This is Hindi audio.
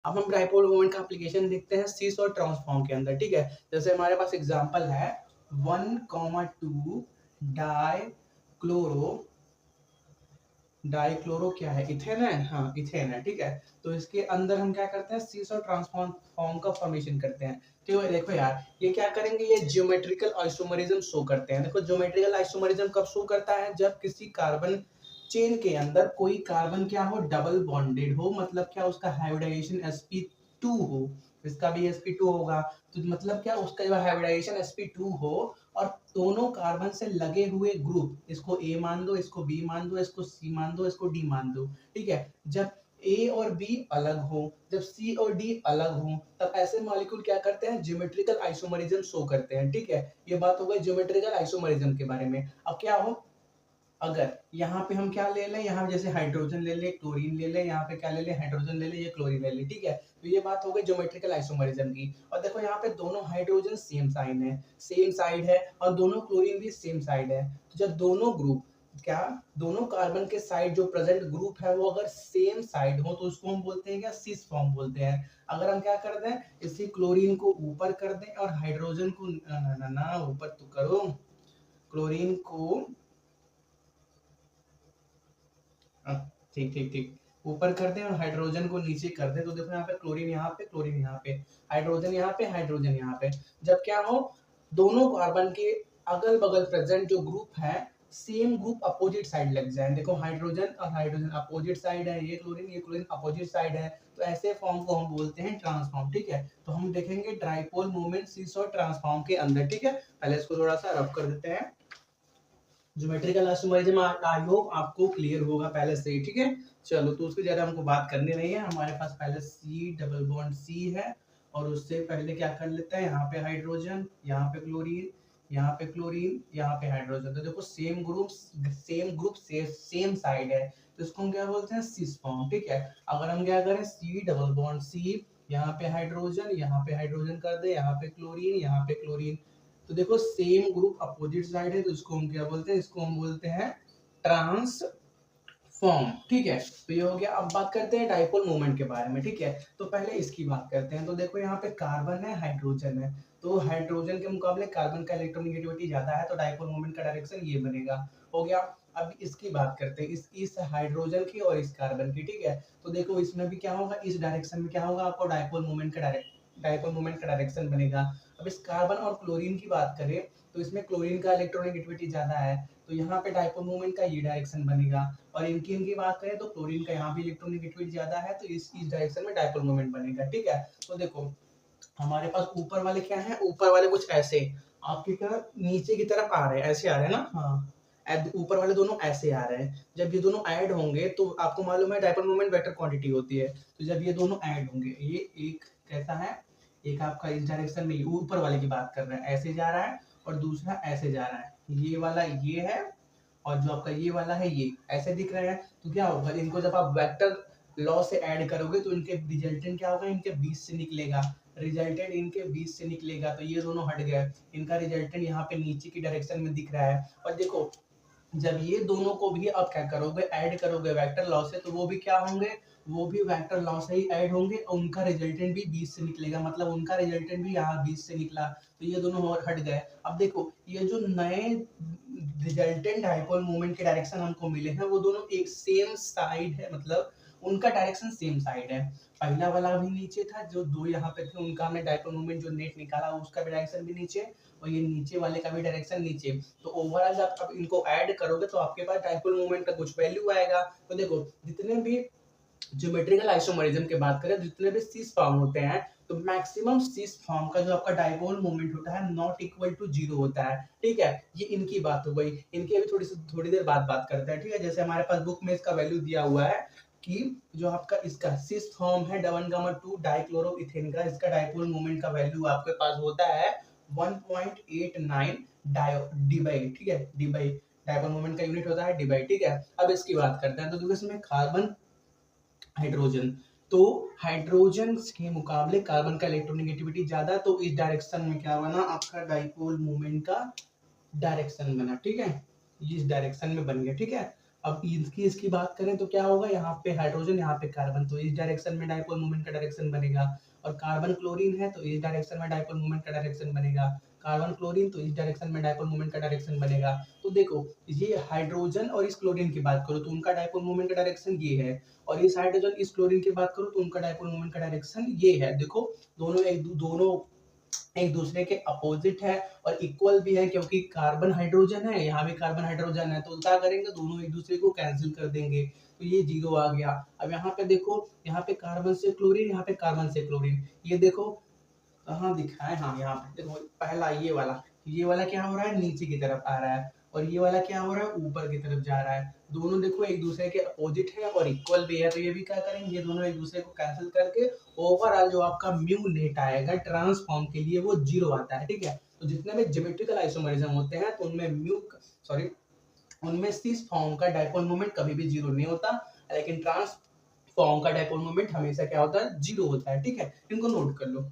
अब हम डाइपोल मोमेंट का एप्लीकेशन देखते हैं सीस और ट्रांसफॉर्म के अंदर, ठीक है। जैसे हमारे पास एग्जांपल है 1,2 डाइक्लोरो, डाइक्लोरो क्या है, इथेन है, हाँ इथेन है, ठीक है। तो इसके अंदर हम क्या करते हैं, सीस और ट्रांसफॉर्म फॉर्म का फॉर्मेशन करते हैं। तो देखो यार, ये क्या करेंगे, ये ज्योमेट्रिकल आइसोमरिज्म शो करते हैं। देखो ज्योमेट्रिकल आइसोमरिज्म कब शो करता है, जब किसी कार्बन चेन के अंदर कोई कार्बन क्या हो, डबल बॉन्डेड हो, मतलब क्या, उसका हाइब्रिडाइजेशन sp2 हो, इसका भी sp2 होगा। तो मतलब क्या, उसका जो हाइब्रिडाइजेशन sp2 हो और दोनों कार्बन से लगे हुए ग्रुप, इसको ए मान दो, इसको बी मान दो, इसको सी मान दो, इसको डी मान दो, ठीक है। जब ए और बी अलग हो, जब सी और डी अलग हो, तब ऐसे मॉलिक्यूल क्या करते हैं, ज्योमेट्रिकल आइसोमरिज्म शो करते हैं, ठीक है। ये बात हो गई ज्योमेट्रिकल आइसोमरिज्म के बारे में। अब क्या हो, अगर यहाँ पे हम क्या ले लें, यहाँ जैसे हाइड्रोजन ले लें, क्लोरीन ले लें, यहाँ पे क्या ले लें, हाइड्रोजन ले लें, ये क्लोरीन ले लें, ठीक है। तो ये बात हो गई ज्योमेट्रिकल आइसोमरिज्म की। और देखो यहाँ पे दोनों हाइड्रोजन सेम साइन है, सेम साइड है, और दोनों क्लोरीन भी सेम साइड है। तो जब दोनों ग्रुप क्या, दोनों कार्बन के साइड जो प्रेजेंट ग्रुप है वो अगर सेम साइड हो, तो उसको हम बोलते हैं क्या, सिस फॉर्म बोलते हैं। अगर हम क्या कर दें, इसी क्लोरीन को ऊपर कर दें और हाइड्रोजन को ना ऊपर तो करो, क्लोरीन को, ठीक ठीक ठीक, ऊपर कर दें और हाइड्रोजन को नीचे कर दें, तो देखो यहाँ पे क्लोरीन, यहाँ पे क्लोरीन, यहाँ पे हाइड्रोजन, यहाँ पे हाइड्रोजन, यहाँ पे जब क्या हो, दोनों कार्बन के अगल बगल प्रेजेंट जो ग्रुप है, सेम ग्रुप अपोजिट साइड लग जाए। देखो हाइड्रोजन और हाइड्रोजन अपोजिट साइड है, ये क्लोरीन अपोजिट साइड है, तो ऐसे फॉर्म को हम बोलते हैं ट्रांसफॉर्म, ठीक है। तो हम देखेंगे डाइपोल मोमेंट सीस और ट्रांसफॉर्म के अंदर, ठीक है। पहले इसको थोड़ा सा रफ कर देते हैं। ज्योमेट्रिकल आइसोमरिज्म आई होप आपको क्लियर होगा पहले से ही, ठीक है। चलो, तो उसकी ज्यादा हमको बात करनी नहीं है, हमारे पास पहले सी डबल बॉन्ड सी है, और उससे पहले क्या कर लेते हैं, यहाँ पे हाइड्रोजन, यहाँ पे क्लोरीन, यहाँ पे क्लोरीन, यहाँ पे हाइड्रोजन। तो देखो सेम ग्रुप सेम साइड है, तो इसको हम क्या बोलते हैं, सिस फॉर्म, ठीक है। अगर हम क्या करें, सी डबल बॉन्ड सी, यहाँ पे हाइड्रोजन, यहाँ पे हाइड्रोजन कर दे, यहाँ पे क्लोरीन, यहाँ पे क्लोरीन, तो देखो सेम ग्रुप अपोजिट साइड है, तो इसको हम क्या बोलते हैं, इसको हम बोलते हैं ट्रांसफॉर्म, ठीक है। तो ये हो गया। अब बात करते हैं डाइपोल मोमेंट के बारे में, ठीक है। तो पहले इसकी बात करते हैं। तो देखो यहाँ पे कार्बन है, हाइड्रोजन है, तो हाइड्रोजन के मुकाबले कार्बन का इलेक्ट्रोनेगेटिविटी ज्यादा है, तो डाइपोल मोमेंट का डायरेक्शन ये बनेगा, हो गया। अब इसकी बात करते हैं, इस हाइड्रोजन की और इस कार्बन की, ठीक है। तो देखो इसमें भी क्या होगा, इस डायरेक्शन में क्या होगा, आपको डाइपोल मोमेंट का डायरेक्शन बनेगा। अब इस कार्बन और क्लोरीन की बात करें, तो इसमें क्लोरीन का इलेक्ट्रोनेगेटिविटी ज्यादा है, तो यहाँ पे डाइपोल मोमेंट का ये डायरेक्शन बनेगा। और इनकी बात करें, तो क्लोरीन का यहाँ भी इलेक्ट्रोनेगेटिविटी ज्यादा है, तो इस डायरेक्शन में डाइपोल मोमेंट बनेगा, ठीक है। तो देखो हमारे पास ऊपर वाले क्या है, ऊपर वाले कुछ ऐसे आपकी तरफ नीचे की तरफ आ रहे हैं, ऐसे आ रहे हैं ना, हाँ, ऊपर वाले दोनों ऐसे आ रहे हैं। जब ये दोनों ऐड होंगे, तो आपको मालूम है डाइपोल मोमेंट वेक्टर क्वांटिटी होती है, तो जब ये दोनों ऐड होंगे, ये एक कैसा है, एक आपका इस डायरेक्शन में, ऊपर वाले की बात कर रहे हैं, ऐसे जा रहा है, और दूसरा ऐसे जा रहा है, ये वाला ये है, और जो आपका ये वाला है ये ऐसे दिख रहा है। तो क्या होगा, इनको जब आप वेक्टर लॉ से ऐड करोगे, तो इनके रिजल्टेंट क्या होगा, इनके बीच से निकलेगा, रिजल्टेंट इनके बीच से निकलेगा, तो ये दोनों हट गए, इनका रिजल्टेंट यहाँ पे नीचे की डायरेक्शन में दिख रहा है। और देखो जब ये दोनों को भी आप क्या करोगे, ऐड करोगे वेक्टर लॉ से, तो वो भी क्या होंगे, वो भी वेक्टर लॉ से ही ऐड होंगे, और उनका रिजल्टेंट भी बीच से निकलेगा, मतलब उनका रिजल्टेंट भी यहाँ बीच से निकला, तो ये दोनों और हट गए। अब देखो ये जो नए रिजल्टेंट डाइपोल मोमेंट के डायरेक्शन हमको मिले हैं, वो दोनों एक सेम साइड है, मतलब उनका डायरेक्शन सेम साइड है। पहला वाला भी नीचे था, जो दो यहाँ पे थे, उनका हमने डाइपोल मोमेंट जो नेट निकाला, उसका भी डायरेक्शन भी नीचे, और ये नीचे वाले का भी डायरेक्शन नीचे। तो ओवरऑल जब आप इनको ऐड करोगे, तो आपके पास डाइपोल मोमेंट का कुछ वैल्यू आएगा। तो देखो जितने भी ज्योमेट्रिकल आइसोमरिज्म की बात करें, जितने भी सिस फॉर्म होते हैं, तो मैक्सिमम सिस फॉर्म का जो आपका डाइपोल मोमेंट होता है नॉट इक्वल टू जीरो होता है, ठीक है। ये इनकी बात हो गई। इनकी अभी थोड़ी देर बाद बात करते हैं, ठीक है। जैसे हमारे पास बुक में इसका वैल्यू दिया हुआ है कि जो आपका इसका सिस फॉर्म है 1,2 डाइक्लोरोइथेन का, इसका डाइपोल मोमेंट का वैल्यू आपके पास होता है 1.89 डी बाई, ठीक है, डी बाई, डाइपोल मोमेंट का यूनिट होता है डी बाई, ठीक है। अब इसकी बात करते हैं, तो देखो इसमें कार्बन हाइड्रोजन, तो हाइड्रोजन के मुकाबले कार्बन का इलेक्ट्रोनेगेटिविटी ज्यादा, तो इस डायरेक्शन में क्या बना, आपका डाइपोल मोमेंट का डायरेक्शन बना, ठीक है, इस डायरेक्शन में बन गया, ठीक है। अब इसकी इसकी बात करें तो क्या होगा, यहाँ पे हाइड्रोजन, यहाँ पे कार्बन, तो इस डायरेक्शन में डायपोल मोमेंट का डायरेक्शन बनेगा। और कार्बन क्लोरीन है तो इस डायरेक्शन में डायपोल मोमेंट का डायरेक्शन बनेगा। कार्बन क्लोरीन तो इस डायरेक्शन में डायपोल मोमेंट का डायरेक्शन बनेगा। तो देखो, ये हाइड्रोजन और इस क्लोरीन की बात करो तो उनका डायपोल मोमेंट का डायरेक्शन ये है, और इस हाइड्रोजन इस क्लोरीन की बात करो तो उनका डायपोल मोमेंट का डायरेक्शन ये है। देखो, दोनों एक दूसरे के अपोजिट है और इक्वल भी है, क्योंकि कार्बन हाइड्रोजन है, यहाँ भी कार्बन हाइड्रोजन है, तो क्या करेंगे, दोनों एक दूसरे को कैंसिल कर देंगे, तो ये जीरो आ गया। अब यहाँ पे देखो, यहाँ पे कार्बन से क्लोरीन, यहाँ पे कार्बन से क्लोरीन, ये देखो कहाँ दिखा है, हाँ यहाँ पे देखो, पहला ये वाला क्या हो रहा है, नीचे की तरफ आ रहा है, और ये वाला क्या हो रहा है, ऊपर की तरफ जा रहा है। दोनों देखो एक दूसरे के अपोजिट है और इक्वल भी है, तो ये भी क्या करेंगे, ये दोनों एक दूसरे को कैंसिल करके ओवरऑल जो आपका म्यू नेट आएगा ट्रांसफॉर्म के लिए वो जीरो आता है, ठीक है। तो जितने भी ज्योमेट्रिकल आइसोमरिज्म होते हैं तो उनमें उनमें सिस फॉर्म का डायपोल मोमेंट कभी भी जीरो नहीं होता, लेकिन ट्रांस फॉर्म का डायपोल मोमेंट हमेशा क्या होता है, जीरो होता है, ठीक है। इनको नोट कर लो।